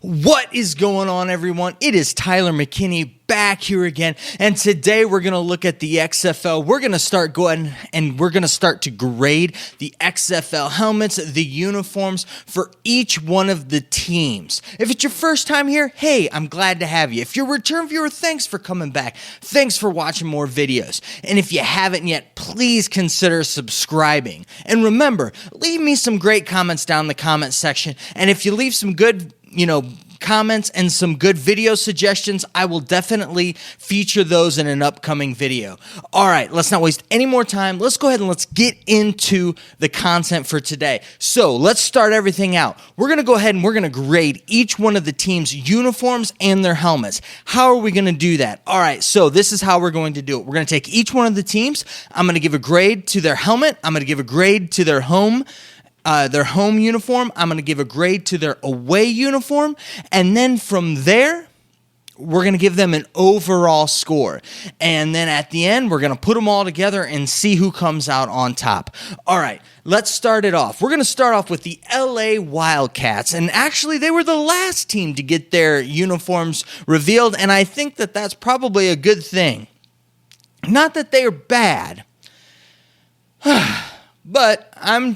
What is going on, everyone? It is Tyler McKinney back here again, and today we're going to look at the XFL. We're going to start going and we're going to start to grade the XFL helmets, the uniforms for each one of the teams. If it's your first time here, hey, I'm glad to have you. If you're a return viewer, thanks for coming back. Thanks for watching more videos. And if you haven't yet, please consider subscribing. And remember, leave me some great comments down in the comment section. And if you leave some good comments and some good video suggestions, I will definitely feature those in an upcoming video. All right, let's not waste any more time. Let's go ahead and let's get into the content for today. So let's start everything out. We're going to go ahead and we're going to grade each one of the team's uniforms and their helmets. How are we going to do that? All right, so this is how we're going to do it. We're going to take each one of the teams. I'm going to give a grade to their helmet. I'm going to give a grade to their home uniform. I'm going to give a grade to their away uniform. And then from there, we're going to give them an overall score. And then at the end, we're going to put them all together and see who comes out on top. All right, let's start it off. We're going to start off with the LA Wildcats. And actually, they were the last team to get their uniforms revealed. And I think that that's probably a good thing. Not that they are bad, but I'm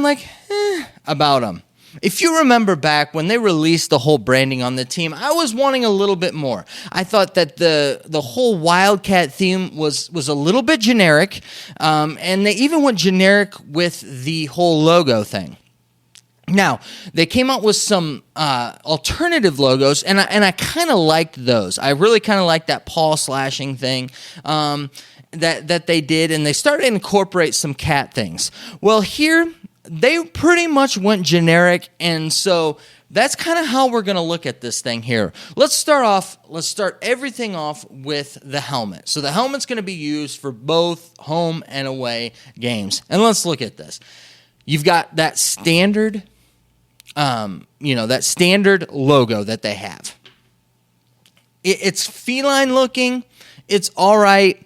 like, about them. If you remember back when they released the whole branding on the team, I was wanting a little bit more. I thought that the whole Wildcat theme was a little bit generic, and they even went generic with the whole logo thing. Now, they came out with some alternative logos, and I kind of liked those. I really kind of liked that paw slashing thing that they did, and they started to incorporate some cat things. Well, here, they pretty much went generic, and so that's kind of how we're going to look at this thing here. Let's start everything off with the helmet. So the helmet's going to be used for both home and away games. And let's look at this. You've got that standard, that standard logo that they have. It's feline looking. It's all right.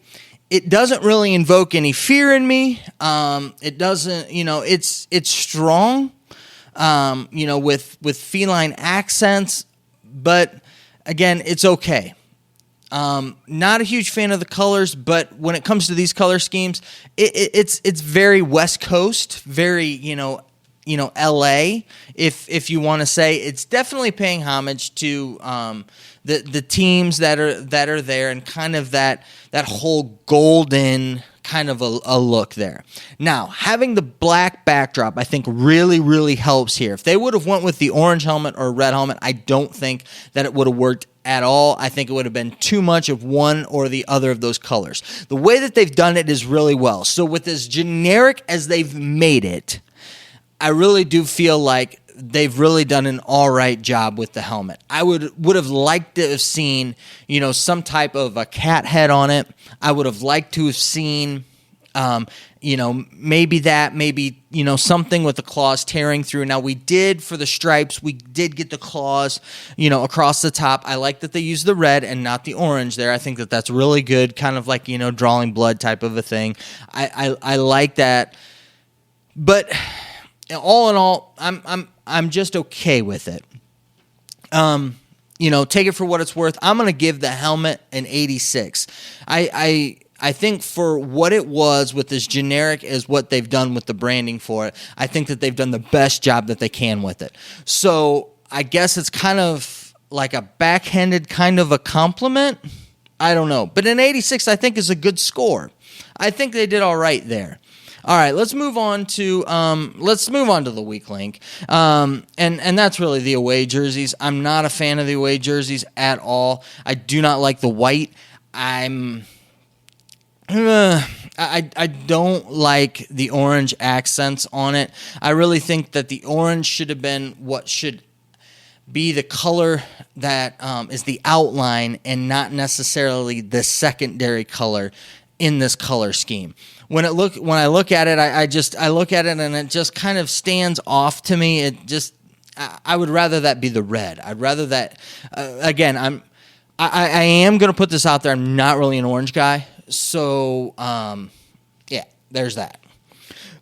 It doesn't really invoke any fear in me. It doesn't, it's strong, with feline accents, but again, it's okay. Not a huge fan of the colors, but when it comes to these color schemes, it's very West Coast, very, LA, if you want to say. It's definitely paying homage to the teams that are there, and kind of that whole golden kind of a look there. Now, having the black backdrop, I think really, really helps here. If they would have went with the orange helmet or red helmet, I don't think that it would have worked at all. I think it would have been too much of one or the other of those colors. The way that they've done it is really well. So with as generic as they've made it, I really do feel like they've really done an all right job with the helmet. I would have liked to have seen, some type of a cat head on it. I would have liked to have seen, maybe something with the claws tearing through. Now, we did, for the stripes, we did get the claws, across the top. I like that they used the red and not the orange there. I think that that's really good, kind of like, drawing blood type of a thing. I like that. But all in all, I'm just okay with it. Take it for what it's worth. I'm going to give the helmet an 86. I think for what it was, with as generic as what they've done with the branding for it, I think that they've done the best job that they can with it. So I guess it's kind of like a backhanded kind of a compliment. I don't know. But an 86, I think, is a good score. I think they did all right there. All right, let's move on to the weak link, and that's really the away jerseys. I'm not a fan of the away jerseys at all. I do not like the white. I don't like the orange accents on it. I really think that the orange should have been what should be the color that is the outline, and not necessarily the secondary color in this color scheme. When I look at it, I look at it and it just kind of stands off to me. I would rather that be the red. I'd rather that. Again, I am going to put this out there. I'm not really an orange guy, so yeah, there's that.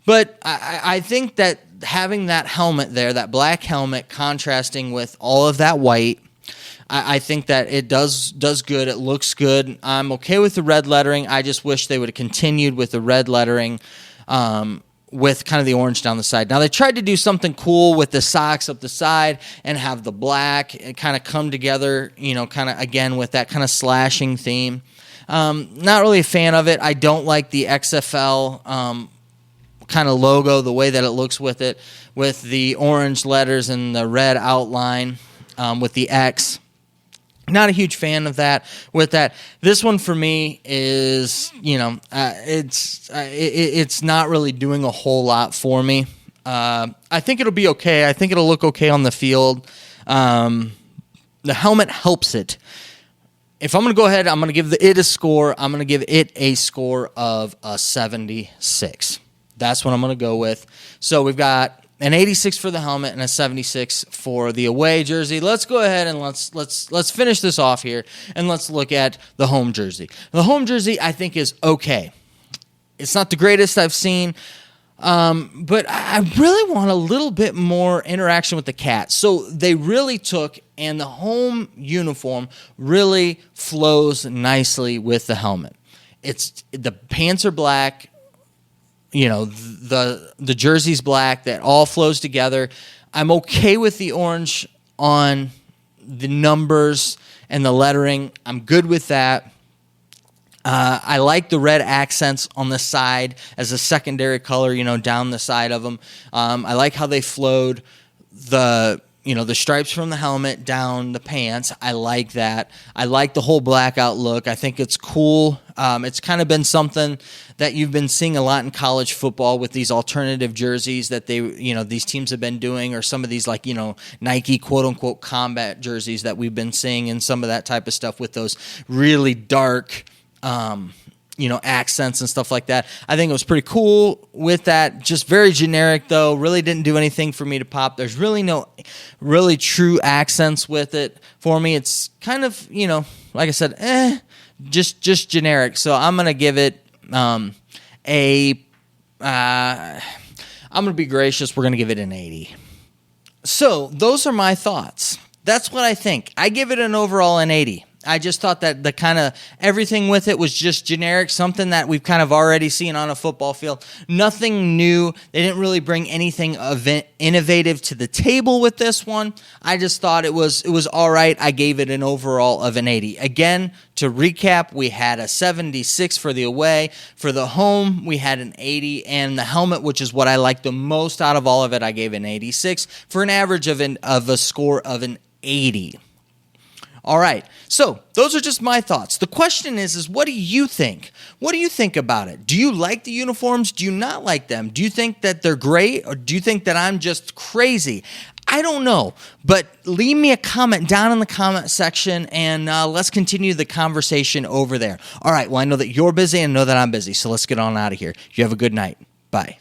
But I think that having that helmet there, that black helmet contrasting with all of that white, I think that it does good. It looks good. I'm okay with the red lettering. I just wish they would have continued with the red lettering with kind of the orange down the side. Now, they tried to do something cool with the socks up the side and have the black and kind of come together, kind of, again, with that kind of slashing theme. Not really a fan of it. I don't like the XFL kind of logo, the way that it looks with it, with the orange letters and the red outline with the X. Not a huge fan of that. With that, this one for me is, it's not really doing a whole lot for me. I think it'll be okay. I think it'll look okay on the field. The helmet helps it. If I'm going to go ahead, I'm going to give it a score. I'm going to give it a score of a 76. That's what I'm going to go with. So we've got an 86 for the helmet and a 76 for the away jersey. Let's go ahead and let's finish this off here, and let's look at the home jersey. The home jersey, I think, is okay. It's not the greatest I've seen, but I really want a little bit more interaction with the Cats. So they really took, and the home uniform really flows nicely with the helmet. The pants are black. The jersey's black. That all flows together. I'm okay with the orange on the numbers and the lettering. I'm good with that. I like the red accents on the side as a secondary color, down the side of them. I like how they flowed the stripes from the helmet down the pants. I like that. I like the whole blackout look. I think it's cool. It's kind of been something that you've been seeing a lot in college football with these alternative jerseys that these teams have been doing, or some of these Nike quote unquote combat jerseys that we've been seeing, and some of that type of stuff with those really dark, accents and stuff like that. I think it was pretty cool with that. Just very generic, though. Really didn't do anything for me to pop. There's really no really true accents with it for me. It's kind of, like I said, just generic. So I'm going to give it I'm going to be gracious. We're going to give it an 80. So those are my thoughts. That's what I think. I give it an overall an 80. I just thought that the kind of everything with it was just generic, something that we've kind of already seen on a football field. Nothing new. They didn't really bring anything innovative to the table with this one. I just thought it was all right. I gave it an overall of an 80. Again, to recap, we had a 76 for the away. For the home, we had an 80. And the helmet, which is what I liked the most out of all of it, I gave an 86 for an average of a score of an 80. All right, so those are just my thoughts. The question is what do you think? What do you think about it? Do you like the uniforms? Do you not like them? Do you think that they're great, or do you think that I'm just crazy? I don't know, but leave me a comment down in the comment section, and let's continue the conversation over there. All right, well, I know that you're busy and I know that I'm busy, so let's get on out of here. You have a good night. Bye.